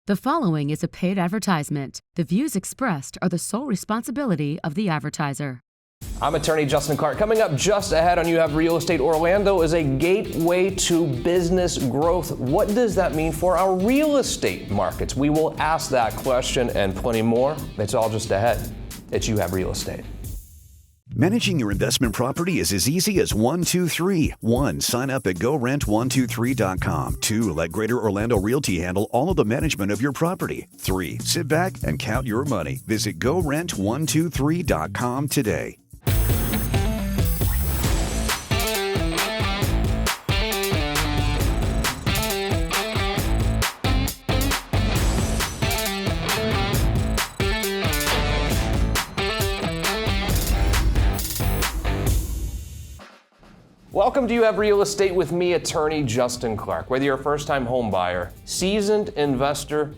The following is a paid advertisement. The views expressed are the sole responsibility of the advertiser. I'm attorney Justin Clark. Coming up just ahead on You Have Real Estate, Orlando is a gateway to business growth. What does that mean for our real estate markets? We will ask that question and plenty more. It's all just ahead. It's You Have Real Estate. Managing your investment property is as easy as 1, 2, 3. 1. Sign up at GoRent123.com. 2. Let Greater Orlando Realty handle all of the management of your property. 3. Sit back and count your money. Visit GoRent123.com today. Welcome to You Have Real Estate with me, attorney Justin Clark. Whether you're a first-time home buyer, seasoned investor,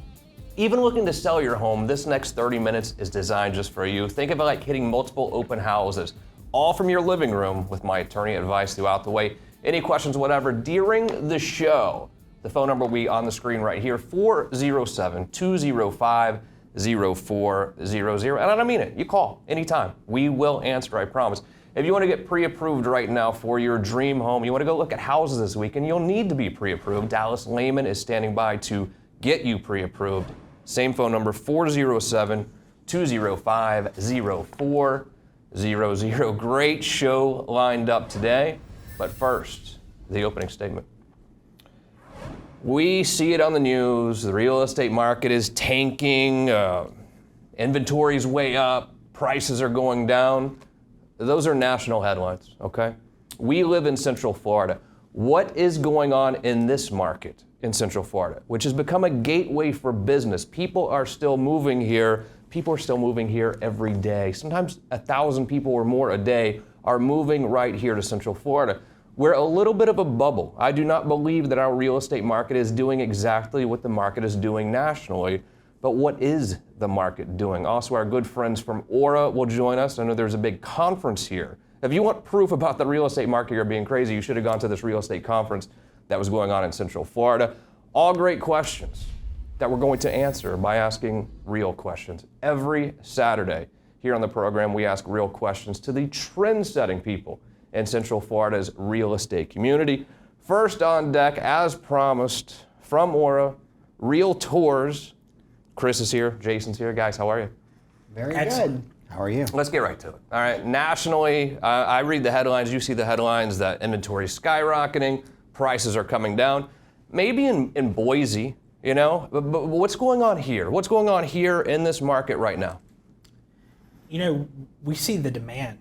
even looking to sell your home, this next 30 minutes is designed just for you. Think of it like hitting multiple open houses, all from your living room with my attorney advice throughout the way. Any questions, whatever, during the show, the phone number will be on the screen right here, 407-205-0400. And I don't mean it. You call anytime. We will answer, I promise. If you want to get pre-approved right now for your dream home, you want to go look at houses this weekend, you'll need to be pre-approved. Dallas Lehman is standing by to get you pre-approved. Same phone number, 407-205-0400. Great show lined up today. But first, the opening statement. We see it on the news. The real estate market is tanking. Inventory's way up. Prices are going down. Those are national headlines, okay? We live in Central Florida. What is going on in this market in Central Florida, which has become a gateway for business? People are still moving here. People are still moving here every day. Sometimes 1,000 people or more a day are moving right here to Central Florida. We're a little bit of a bubble. I do not believe that our real estate market is doing exactly what the market is doing nationally. But what is the market doing? Also, our good friends from ORRA will join us. I know there's a big conference here. If you want proof about the real estate market, you're being crazy, you should have gone to this real estate conference that was going on in Central Florida. All great questions that we're going to answer by asking real questions. Every Saturday here on the program, we ask real questions to the trend-setting people in Central Florida's real estate community. First on deck, as promised, from ORRA, Realtors. Chris is here, Jason's here. Guys, how are you? Very good. How are you? Let's get right to it. All right, nationally, I read the headlines, you see the headlines that inventory is skyrocketing, prices are coming down. Maybe in Boise, you know, but what's going on here? What's going on here in this market right now? You know, we see the demand.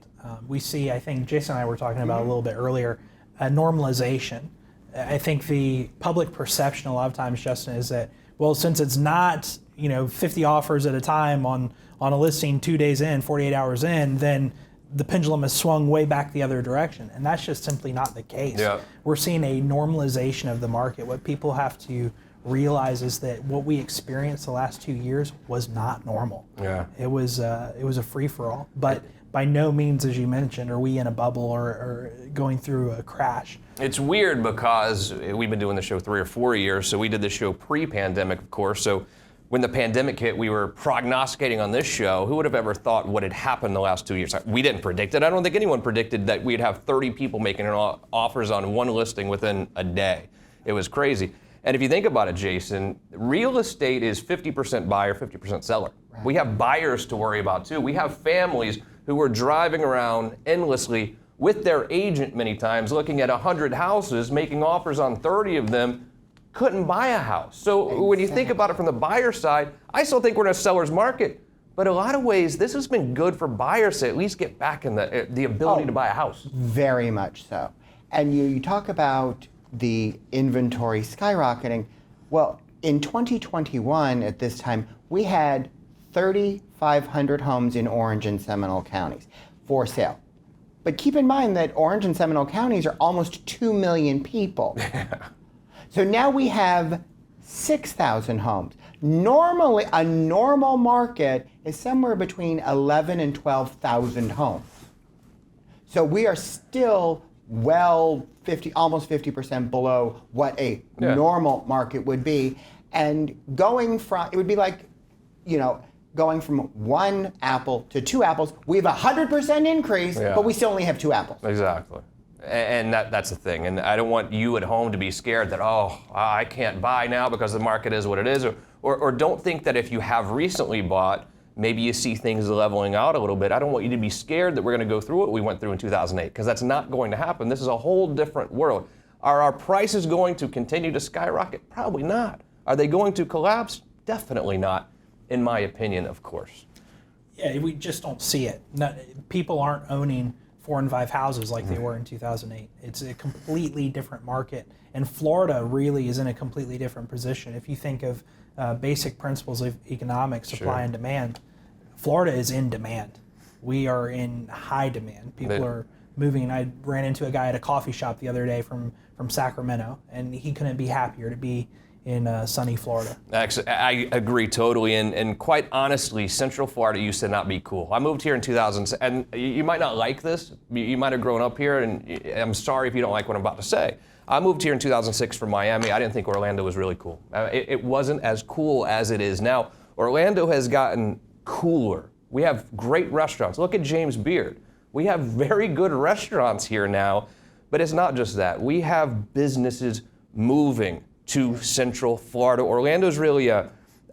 We see, I think Jason and I were talking about a little bit earlier, a normalization. I think the public perception a lot of times, Justin, is that, well, since it's not 50 offers at a time on a listing 2 days in, 48 hours in, then the pendulum has swung way back the other direction. And that's just simply not the case. Yeah. We're seeing a normalization of the market. What people have to realize is that what we experienced the last 2 years was not normal. Yeah. It was a free-for-all. But by no means, as you mentioned, are we in a bubble or going through a crash. It's weird because we've been doing the show 3 or 4 years, so we did the show pre-pandemic, of course. So when the pandemic hit, we were prognosticating on this show. Who would have ever thought what had happened the last 2 years? We didn't predict it. I don't think anyone predicted that we'd have 30 people making offers on one listing within a day. It was crazy. And if you think about it, Jason, real estate is 50% buyer, 50% seller. Right. We have buyers to worry about too. We have families who are driving around endlessly with their agent many times, looking at 100 houses, making offers on 30 of them, couldn't buy a house. So when you think about it from the buyer side, I still think we're in a seller's market. But in a lot of ways, this has been good for buyers to at least get back in the ability to buy a house. Very much so. And you talk about the inventory skyrocketing. Well, in 2021, at this time, we had 3,500 homes in Orange and Seminole counties for sale. But keep in mind that Orange and Seminole counties are almost 2 million people. So now we have 6,000 homes. Normally, a normal market is somewhere between 11 and 12,000 homes. So we are still almost 50% below what a normal market would be. And it would be like, going from 1 apple to 2 apples. We have 100% increase, but we still only have 2 apples. Exactly. And that's the thing. And I don't want you at home to be scared that, I can't buy now because the market is what it is. Or don't think that if you have recently bought, maybe you see things leveling out a little bit. I don't want you to be scared that we're going to go through what we went through in 2008, because that's not going to happen. This is a whole different world. Are our prices going to continue to skyrocket? Probably not. Are they going to collapse? Definitely not, in my opinion, of course. Yeah, we just don't see it. People aren't owning 4 and 5 houses like they were in 2008. It's a completely different market. And Florida really is in a completely different position. If you think of basic principles of economics, supply and demand, Florida is in demand. We are in high demand. People are moving. I ran into a guy at a coffee shop the other day from Sacramento, and he couldn't be happier to be in sunny Florida. Actually, I agree totally, and quite honestly, Central Florida used to not be cool. I moved here in 2000, and you might not like this. You might have grown up here, and I'm sorry if you don't like what I'm about to say. I moved here in 2006 from Miami. I didn't think Orlando was really cool. It wasn't as cool as it is now. Orlando has gotten cooler. We have great restaurants. Look at James Beard. We have very good restaurants here now, but it's not just that. We have businesses moving to Central Florida. Orlando is really a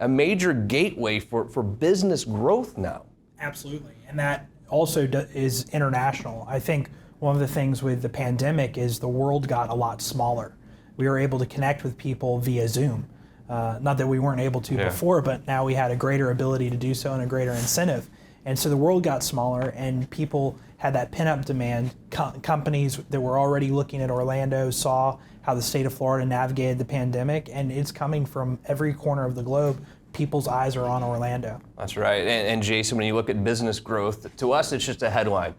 major gateway for business growth now. Absolutely, and that also is international. I think one of the things with the pandemic is the world got a lot smaller. We were able to connect with people via Zoom. Not that we weren't able to before, but now we had a greater ability to do so and a greater incentive. And so the world got smaller, and people had that pent-up demand. Companies that were already looking at Orlando saw how the state of Florida navigated the pandemic, and it's coming from every corner of the globe. People's eyes are on Orlando. That's right. And Jason, when you look at business growth, to us it's just a headline.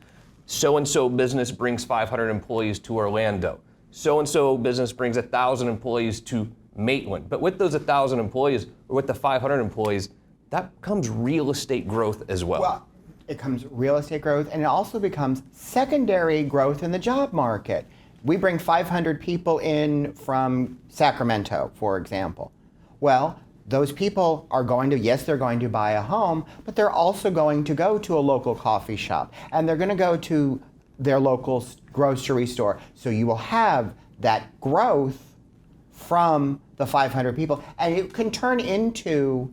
So-and-so business brings 500 employees to Orlando. So-and-so business brings 1,000 employees to Maitland. But with those 1,000 employees, or with the 500 employees, that comes real estate growth as well. Well, it comes real estate growth, and it also becomes secondary growth in the job market. We bring 500 people in from Sacramento, for example. Well, those people are going to, yes, they're going to buy a home, but they're also going to go to a local coffee shop, and they're going to go to their local grocery store. So you will have that growth from the 500 people, and it can turn into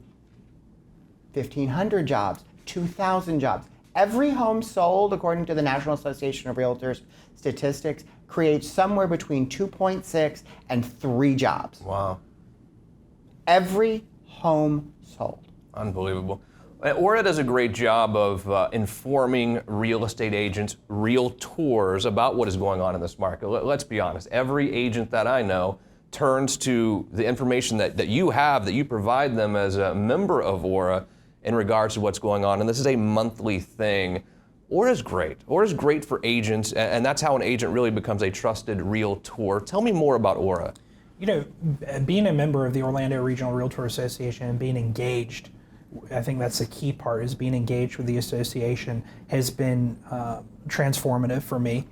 1,500 jobs, 2,000 jobs. Every home sold, according to the National Association of Realtors statistics, creates somewhere between 2.6 and 3 jobs. Wow. Every home sold. Unbelievable. ORRA does a great job of informing real estate agents, realtors, about what is going on in this market. Let's be honest. Every agent that I know turns to the information that you have, that you provide them as a member of ORRA in regards to what's going on. And this is a monthly thing. ORRA is great. ORRA is great for agents, and that's how an agent really becomes a trusted realtor. Tell me more about ORRA. You know, being a member of the Orlando Regional Realtor Association and being engaged, I think that's the key part, is being engaged with the association has been transformative for me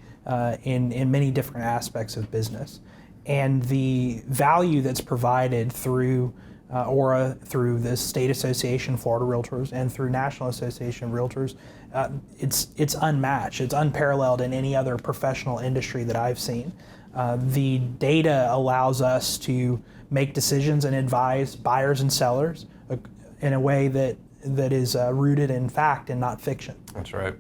in many different aspects of business. And the value that's provided through ORRA, through the State Association of Florida Realtors, and through National Association of Realtors, it's unmatched. It's unparalleled in any other professional industry that I've seen. The data allows us to make decisions and advise buyers and sellers in a way that is rooted in fact and not fiction. That's right.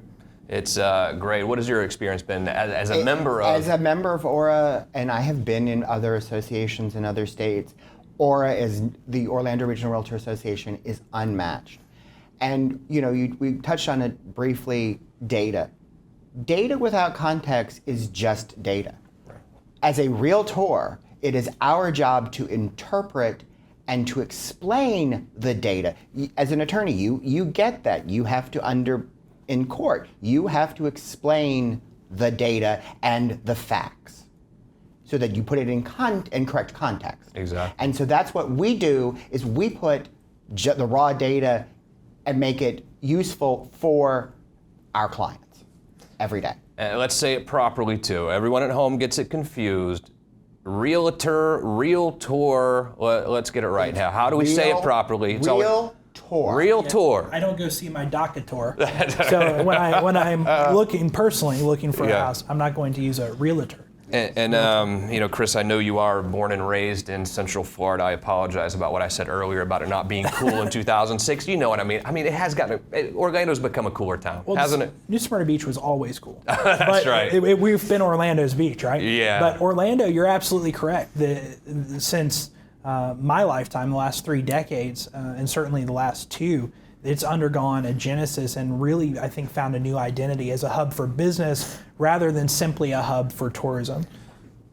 It's great. What has your experience been as a member of? As a member of ORRA, and I have been in other associations in other states, ORRA is the Orlando Regional Realtor Association is unmatched. And we touched on it briefly. Data without context is just data. As a realtor, it is our job to interpret and to explain the data. As an attorney, you get that. You have to in court, you have to explain the data and the facts so that you put it in correct context. Exactly. And so that's what we do, is we put the raw data and make it useful for our clients every day. And let's say it properly too. Everyone at home gets it confused. realtor. Let's get it right now. How do we say it properly? Realtor. Realtor. I don't go see my doctor. So when I'm personally looking for a house, I'm not going to use a realtor. And Chris, I know you are born and raised in Central Florida. I apologize about what I said earlier about it not being cool in 2006. You know what I mean. I mean, it has Orlando's become a cooler town, hasn't it? New Smyrna Beach was always cool. That's right. We've been Orlando's beach, right? Yeah. But Orlando, you're absolutely correct. Since my lifetime, the last 3 decades, and certainly the last 2, it's undergone a genesis and really, I think, found a new identity as a hub for business rather than simply a hub for tourism.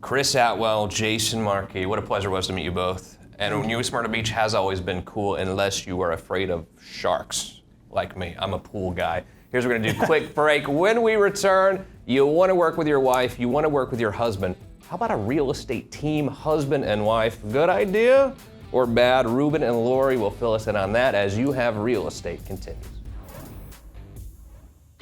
Chris Atwell, Jason Marquis, what a pleasure it was to meet you both. And New Smyrna Beach has always been cool unless you are afraid of sharks, like me. I'm a pool guy. Here's what we're gonna do, quick break. When we return, you wanna work with your wife, you wanna work with your husband. How about a real estate team, husband and wife? Good idea or bad? Ruben and Lori will fill us in on that as You Have Real Estate continues.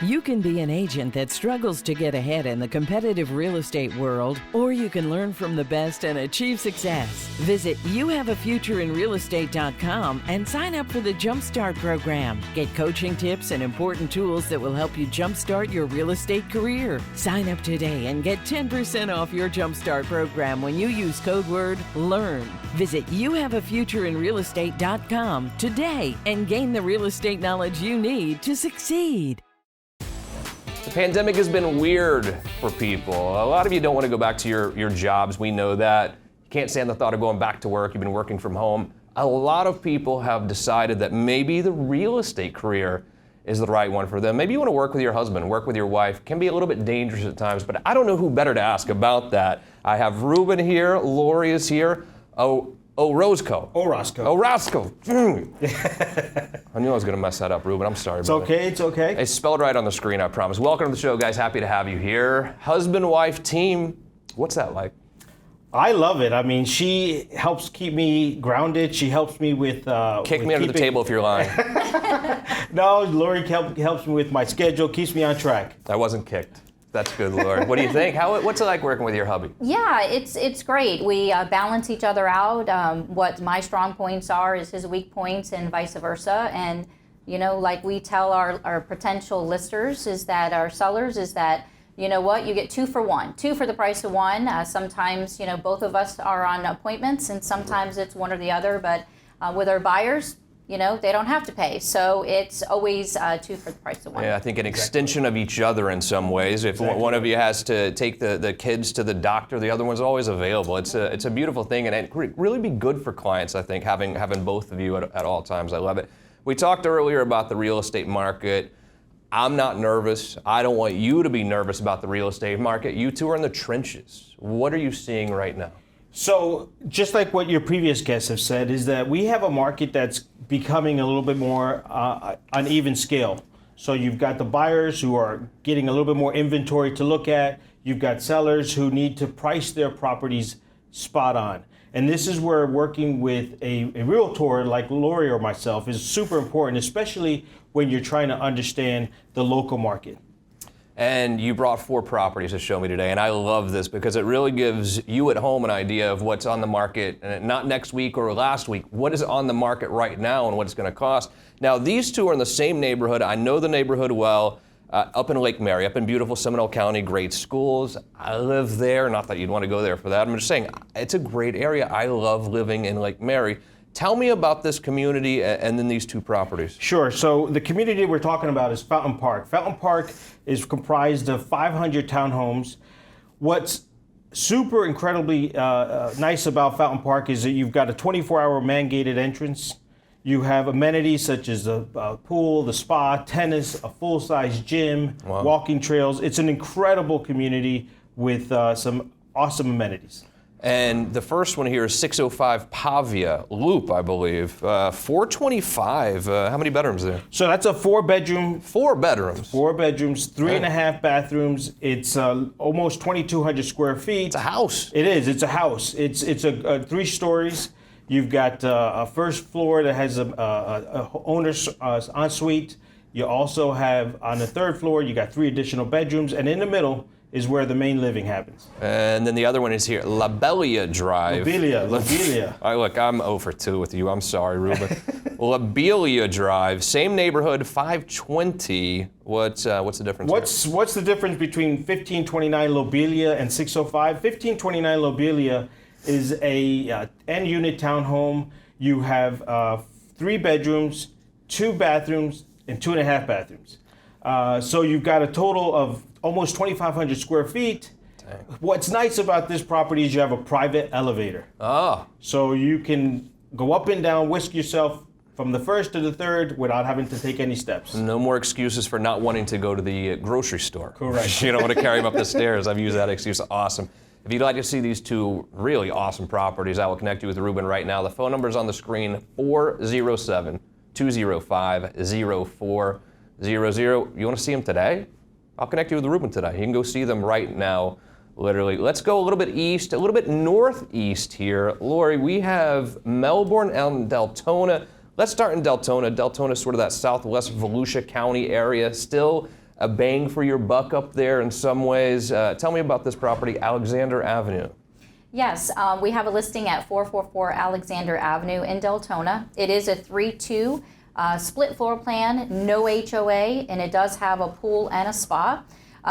You can be an agent that struggles to get ahead in the competitive real estate world, or you can learn from the best and achieve success. Visit youhaveafutureinrealestate.com and sign up for the Jumpstart program. Get coaching tips and important tools that will help you jumpstart your real estate career. Sign up today and get 10% off your Jumpstart program when you use code word LEARN. Visit youhaveafutureinrealestate.com today and gain the real estate knowledge you need to succeed. The pandemic has been weird for people. A lot of you don't want to go back to your jobs. We know that. You can't stand the thought of going back to work. You've been working from home. A lot of people have decided that maybe the real estate career is the right one for them. Maybe you want to work with your husband, work with your wife. It can be a little bit dangerous at times, but I don't know who better to ask about that. I have Ruben here. Lori is here. Orozco. I knew I was going to mess that up, Ruben. I'm sorry. It's okay. It's okay. It's spelled right on the screen, I promise. Welcome to the show, guys. Happy to have you here. Husband-wife team. What's that like? I love it. I mean, she helps keep me grounded. She helps me with... Kick me under the table if you're lying. No, Lori helps me with my schedule, keeps me on track. I wasn't kicked. That's good, Lori. What do you think? What's it like working with your hubby? Yeah, it's great. We balance each other out. What my strong points are is his weak points and vice versa. And, like we tell our potential listers is that our sellers is that, you know what, you get 2 for 1, 2 for the price of 1. Sometimes, both of us are on appointments and sometimes it's one or the other. But with our buyers, they don't have to pay. So it's always 2 for the price of 1. Yeah, I think an extension of each other in some ways. If one of you has to take the kids to the doctor, the other one's always available. It's a beautiful thing, and it really be good for clients, I think, having both of you at all times. I love it. We talked earlier about the real estate market. I'm not nervous. I don't want you to be nervous about the real estate market. You two are in the trenches. What are you seeing right now? So just like what your previous guests have said, is that we have a market that's becoming a little bit more uneven scale. So you've got the buyers who are getting a little bit more inventory to look at. You've got sellers who need to price their properties spot on. And this is where working with a realtor like Lori or myself is super important, especially when you're trying to understand the local market. And you brought 4 properties to show me today, and I love this because it really gives you at home an idea of what's on the market, and not next week or last week, what is on the market right now and what it's going to cost. Now, these 2 are in the same neighborhood. I know the neighborhood well, up in Lake Mary, up in beautiful Seminole County, great schools. I live there, not that you'd want to go there for that. I'm just saying, it's a great area. I love living in Lake Mary. Tell me about this community and then these 2 properties. Sure. So the community we're talking about is Fountain Park. Fountain Park is comprised of 500 townhomes. What's super incredibly nice about Fountain Park is that you've got a 24-hour man-gated entrance. You have amenities such as the pool, the spa, tennis, a full-size gym, walking trails. It's an incredible community with some awesome amenities. And the first one here is 605 Pavia Loop, I believe. 425. How many bedrooms there? So that's a 4-bedroom. 4 bedrooms. 4 bedrooms, 3.5 bathrooms. It's almost 2,200 square feet. It's a house. It is. It's a house. It's a 3 stories. You've got a first floor that has a owner's ensuite. You also have on the 3rd floor, you got 3 additional bedrooms, and in the middle is where the main living happens. And then the other one is here, Lobelia Drive. Lobelia. All right, look, I'm 0 for 2 with you. I'm sorry, Ruben. Lobelia Drive, same neighborhood, 520. What's the difference? What's the difference between 1529 Lobelia and 605? 1529 Lobelia is a n-unit townhome. You have 3 bedrooms, 2 bathrooms, and 2.5 bathrooms. So you've got a total of almost 2,500 square feet. Dang. What's nice about this property is you have a private elevator. Oh. So you can go up and down, whisk yourself from the first to the third without having to take any steps. No more excuses for not wanting to go to the grocery store. Correct. You don't want to carry them up the stairs. I've used that excuse. Awesome. If you'd like to see these 2 really awesome properties, I will connect you with Ruben right now. The phone number is on the screen, 407-205-0400. You want to see them today? I'll connect you with Ruben today. You can go see them right now, literally. Let's go a little bit east, a little bit northeast here. Lori, we have Melbourne and Deltona. Let's start in Deltona. Deltona is sort of that southwest Volusia County area. Still a bang for your buck up there in some ways. Tell me about this property, Alexander Avenue. Yes, we have a listing at 444 Alexander Avenue in Deltona. It is a 3-2 split floor plan, no HOA, and it does have a pool and a spa.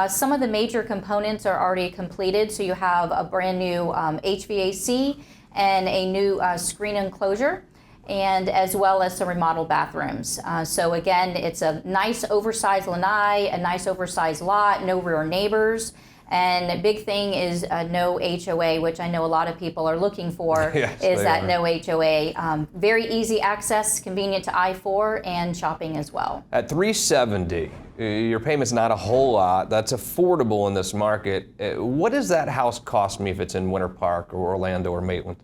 Some of the major components are already completed, so you have a brand new HVAC and a new screen enclosure, and as well as some remodeled bathrooms. So again, it's a nice oversized lanai, a nice oversized lot, no rear neighbors. And a big thing is no HOA, which I know a lot of people are looking for, yes, is that no HOA. Very easy access, convenient to I-4 and shopping as well. At $370, your payment's not a whole lot. That's affordable in this market. What does that house cost me if it's in Winter Park or Orlando or Maitland?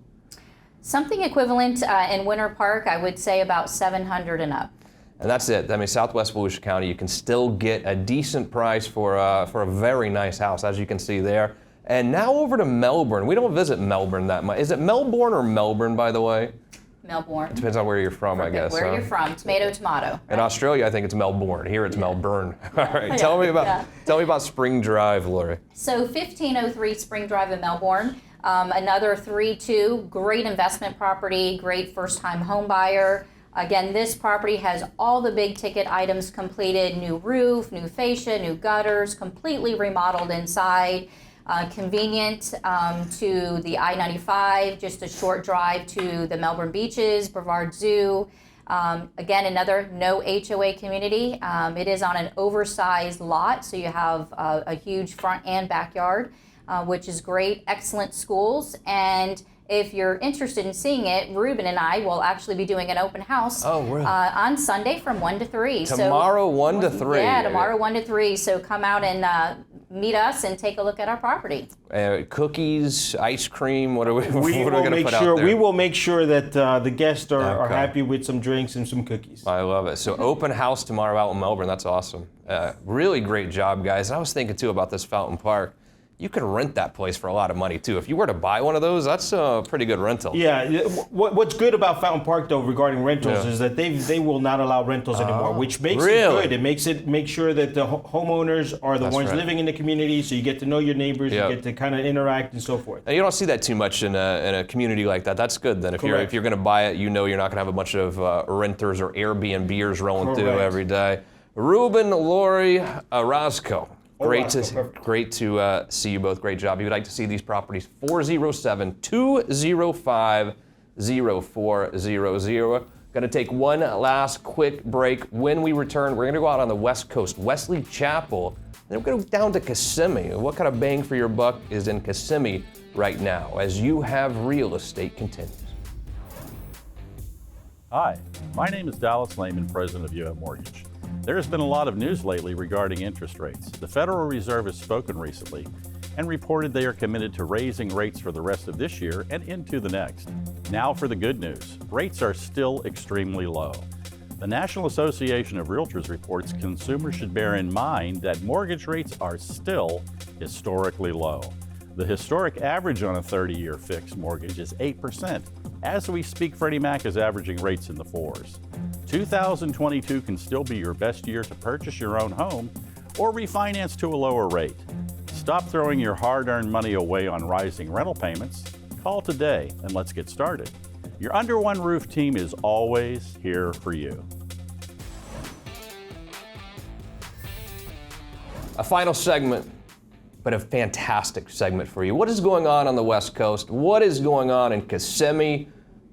Something equivalent in Winter Park, I would say about $700 and up. And that's it. I mean, Southwest Volusia County, you can still get a decent price for a very nice house, as you can see there. And now over to Melbourne. We don't visit Melbourne that much. Is it Melbourne or Melbourne, by the way? Melbourne. It depends on where you're from, I guess. Where you're from. Tomato, tomato. Right? In Australia, I think it's Melbourne. Here it's Melbourne. All right. Tell me about Spring Drive, Lori. So 1503 Spring Drive in Melbourne. Another 3-2, great investment property, great first-time home buyer. Again, this property has all the big ticket items completed, new roof, new fascia, new gutters, completely remodeled inside, convenient to the I-95, just a short drive to the Melbourne beaches, Brevard Zoo. Again, another no HOA community. It is on an oversized lot, so you have a huge front and backyard, which is great, excellent schools, and if you're interested in seeing it, Ruben and I will actually be doing an open house on Sunday from 1 to 3. Tomorrow, 1 to 3. Yeah, tomorrow 1 to 3. So come out and meet us and take a look at our property. Cookies, ice cream. What are we going to put out there? We will make sure that the guests are happy with some drinks and some cookies. I love it. So open house tomorrow out in Melbourne. That's awesome. Really great job, guys. I was thinking too about this Fountain Park. You can rent that place for a lot of money too. If you were to buy one of those, that's a pretty good rental. Yeah. What's good about Fountain Park though, regarding rentals, is that they will not allow rentals anymore, which makes it good. It makes sure that the homeowners are the ones living in the community, so you get to know your neighbors, you get to kind of interact and so forth. And you don't see that too much in a community like that. That's good then. If you're going to buy it, you know you're not going to have a bunch of renters or Airbnbers rolling through every day. Ruben, Lori, Orozco. Great to see you both. Great job. If you'd like to see these properties, 407-205-0400. Going to take one last quick break. When we return, we're going to go out on the West Coast, Wesley Chapel. Then we're going to go down to Kissimmee. What kind of bang for your buck is in Kissimmee right now as You Have Real Estate continues. Hi, my name is Dallas Lehman, president of You Have Mortgage. There has been a lot of news lately regarding interest rates. The Federal Reserve has spoken recently and reported they are committed to raising rates for the rest of this year and into the next. Now for the good news. Rates are still extremely low. The National Association of Realtors reports consumers should bear in mind that mortgage rates are still historically low. The historic average on a 30-year fixed mortgage is 8%. As we speak, Freddie Mac is averaging rates in the 4s. 2022 can still be your best year to purchase your own home or refinance to a lower rate. Stop throwing your hard-earned money away on rising rental payments. Call today and let's get started. Your Under One Roof team is always here for you. A final segment, but a fantastic segment for you. What is going on the West Coast? What is going on in Kissimmee?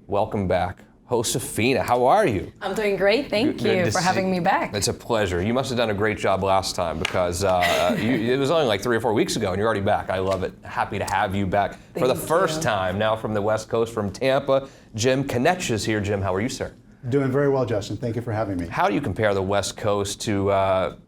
Welcome back. Josefina, how are you? I'm doing great. Thank you for having me back. It's a pleasure. You must have done a great job last time because it was only like 3 or 4 weeks ago and you're already back. I love it. Happy to have you back for the first time now from the West Coast, from Tampa. Jim Knesch is here. Jim, how are you, sir? Doing very well, Justin. Thank you for having me. How do you compare the West Coast to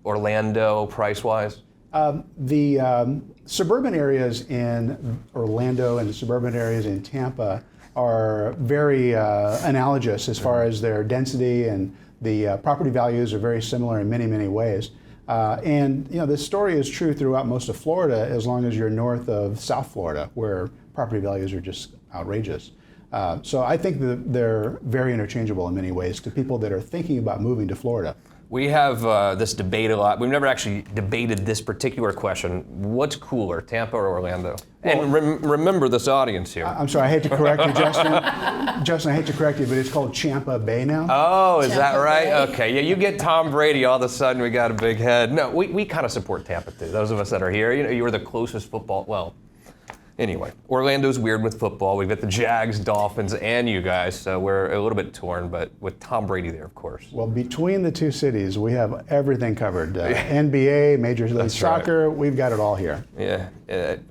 Orlando price-wise? The suburban areas in Orlando and the suburban areas in Tampa are very analogous as far as their density, and the property values are very similar in many, many ways. And this story is true throughout most of Florida as long as you're north of South Florida, where property values are just outrageous. So I think that they're very interchangeable in many ways to people that are thinking about moving to Florida. We have this debate a lot. We've never actually debated this particular question. What's cooler, Tampa or Orlando? Well, and remember this audience here. I'm sorry, I hate to correct you, Justin. Justin, I hate to correct you, but it's called Champa Bay now. Oh, is Tampa that right? Bay. Okay, yeah, you get Tom Brady, all of a sudden we got a big head. No, we kind of support Tampa too. Those of us that are here, you were the closest football, well, anyway, Orlando's weird with football. We've got the Jags, Dolphins, and you guys, so we're a little bit torn, but with Tom Brady there, of course. Well, between the two cities, we have everything covered. NBA, Major League Soccer, right. We've got it all here. Yeah,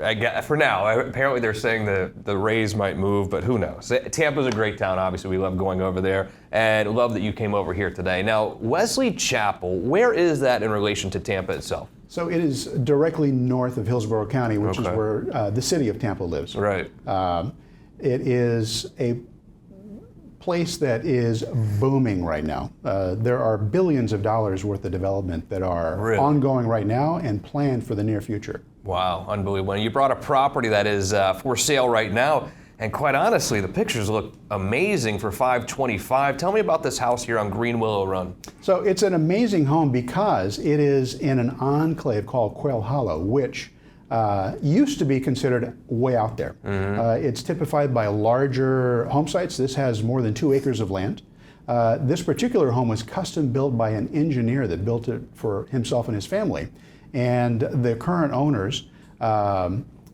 I guess, for now. Apparently they're saying the Rays might move, but who knows? Tampa's a great town, obviously. We love going over there, and love that you came over here today. Now, Wesley Chapel, where is that in relation to Tampa itself? So it is directly north of Hillsborough County, which is where the city of Tampa lives. Right. It is a place that is booming right now. There are billions of dollars worth of development that are ongoing right now and planned for the near future. Wow, unbelievable. And you brought a property that is for sale right now. And quite honestly, the pictures look amazing for $525. Tell me about this house here on Green Willow Run. So it's an amazing home because it is in an enclave called Quail Hollow, which used to be considered way out there. Mm-hmm. It's typified by larger home sites. This has more than 2 acres of land. This particular home was custom built by an engineer that built it for himself and his family. And the current owners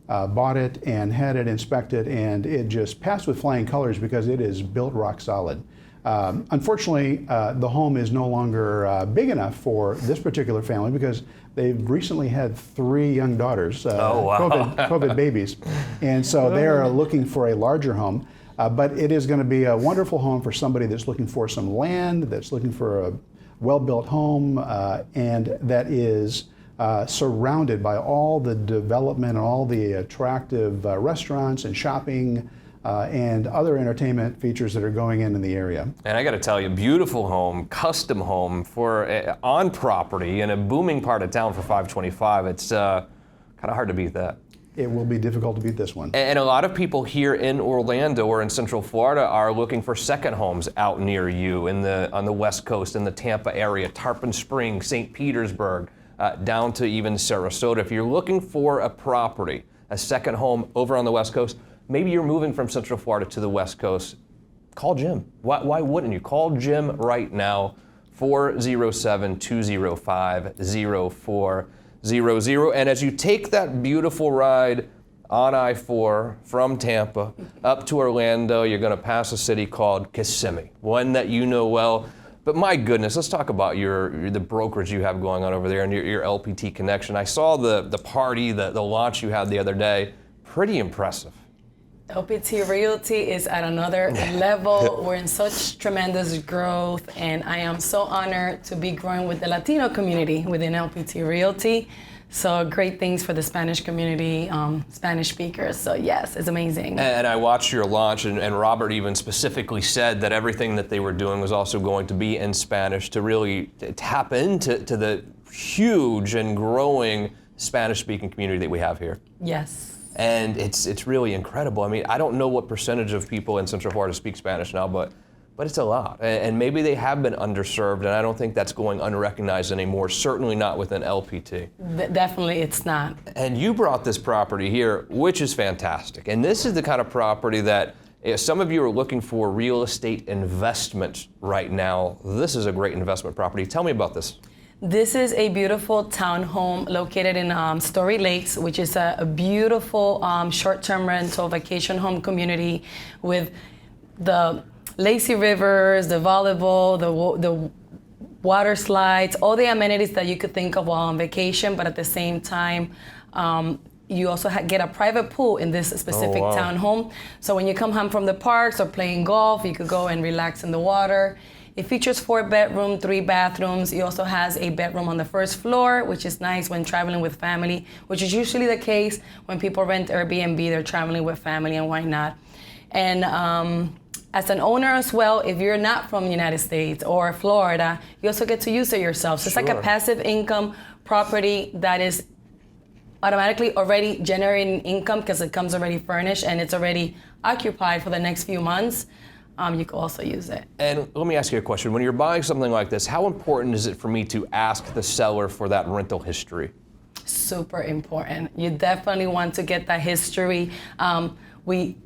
bought it and had it inspected, and it just passed with flying colors because it is built rock solid. Unfortunately, the home is no longer big enough for this particular family because they've recently had 3 young daughters, COVID babies, and so they are looking for a larger home. But it is going to be a wonderful home for somebody that's looking for some land, that's looking for a well-built home, and that is surrounded by all the development and all the attractive restaurants and shopping and other entertainment features that are going in the area. And I got to tell you, beautiful home, custom home for on property in a booming part of town for $525. It's kind of hard to beat that. It will be difficult to beat this one. And a lot of people here in Orlando or in Central Florida are looking for second homes out near you on the West Coast, in the Tampa area, Tarpon Springs, St. Petersburg, down to even Sarasota. If you're looking for a property, a second home over on the West Coast, maybe you're moving from Central Florida to the West Coast, call Jim. Why wouldn't you? Call Jim right now, 407-205-0400. And as you take that beautiful ride on I-4 from Tampa up to Orlando, you're going to pass a city called Kissimmee, one that you know well. But my goodness, let's talk about the brokerage you have going on over there and your LPT connection. I saw the party, the launch you had the other day. Pretty impressive. LPT Realty is at another level. We're in such tremendous growth, and I am so honored to be growing with the Latino community within LPT Realty. So great things for the Spanish community, Spanish speakers. So yes, it's amazing. And I watched your launch, and Robert even specifically said that everything that they were doing was also going to be in Spanish to really tap into the huge and growing Spanish-speaking community that we have here. Yes. And it's really incredible. I mean, I don't know what percentage of people in Central Florida speak Spanish now, but but it's a lot. And maybe they have been underserved, and I don't think that's going unrecognized anymore, certainly not within LPT. Definitely it's not. And you brought this property here, which is fantastic. And this is the kind of property that if some of you are looking for real estate investment right now, this is a great investment property. Tell me about this. This is a beautiful townhome located in Story Lakes, which is a beautiful short-term rental vacation home community with the lazy rivers, the volleyball, the water slides, all the amenities that you could think of while on vacation, but at the same time, you also get a private pool in this specific townhome. So when you come home from the parks or playing golf, you could go and relax in the water. It features 4-bedroom, 3 bathrooms. It also has a bedroom on the first floor, which is nice when traveling with family, which is usually the case when people rent Airbnb, they're traveling with family, and why not? And as an owner as well, if you're not from the United States or Florida, you also get to use it yourself. So it's like a passive income property that is automatically already generating income because it comes already furnished and it's already occupied for the next few months. You can also use it. And let me ask you a question. When you're buying something like this, how important is it for me to ask the seller for that rental history? Super important. You definitely want to get that history. We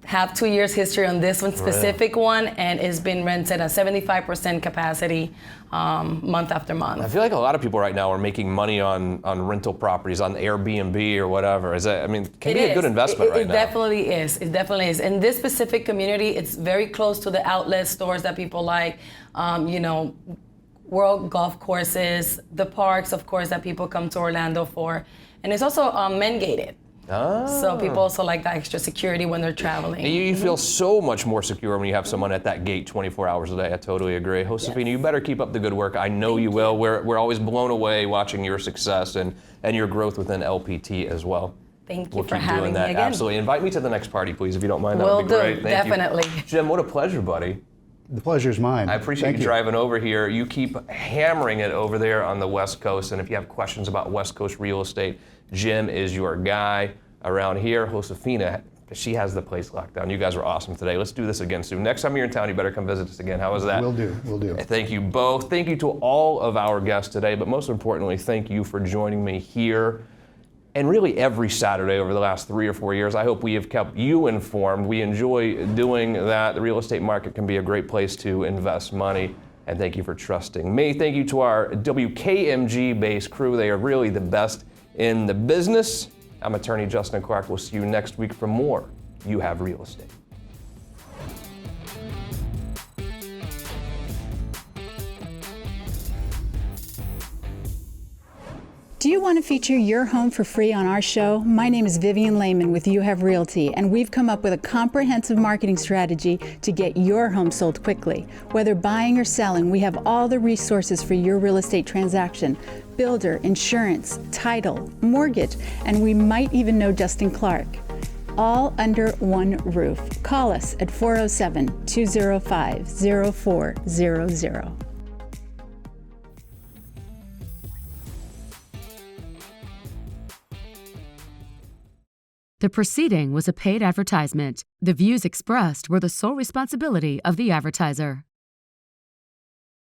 have 2 years history on this one specific one, and it's been rented at 75% capacity month after month. I feel like a lot of people right now are making money on rental properties, on Airbnb or whatever. Is that, I mean, can be a good investment right now. It definitely is. It definitely is. In this specific community, it's very close to the outlet stores that people like, you know, world golf courses, the parks, of course, that people come to Orlando for. And it's also men gated. So people also like that extra security when they're traveling. And you feel so much more secure when you have someone at that gate 24 hours a day. I totally agree. Josefina, you better keep up the good work. I know you will. We're always blown away watching your success and your growth within LPT as well. Thank you for having me again. Absolutely. Invite me to the next party, please, if you don't mind. That would be great. Thank definitely. You. Jim, what a pleasure, buddy. The pleasure's mine. I appreciate you driving over here. You keep hammering it over there on the West Coast. And if you have questions about West Coast real estate, Jim is your guy. Around here, Josefina, she has the place locked down. You guys are awesome today. Let's do this again soon. Next time you're in town, you better come visit us again. How was that? Will do. Thank you both. Thank you to all of our guests today, but most importantly, thank you for joining me here. And really every Saturday over the last 3 or 4 years, I hope we have kept you informed. We enjoy doing that. The real estate market can be a great place to invest money. And thank you for trusting me. Thank you to our WKMG-based crew. They are really the best in the business. I'm attorney Justin Clark. We'll see you next week for more You Have Real Estate. Do you want to feature your home for free on our show? My name is Vivian Lehman with You Have Realty, and we've come up with a comprehensive marketing strategy to get your home sold quickly. Whether buying or selling, we have all the resources for your real estate transaction: builder, insurance, title, mortgage, and we might even know Justin Clark. All under one roof. Call us at 407-205-0400. The proceeding was a paid advertisement. The views expressed were the sole responsibility of the advertiser.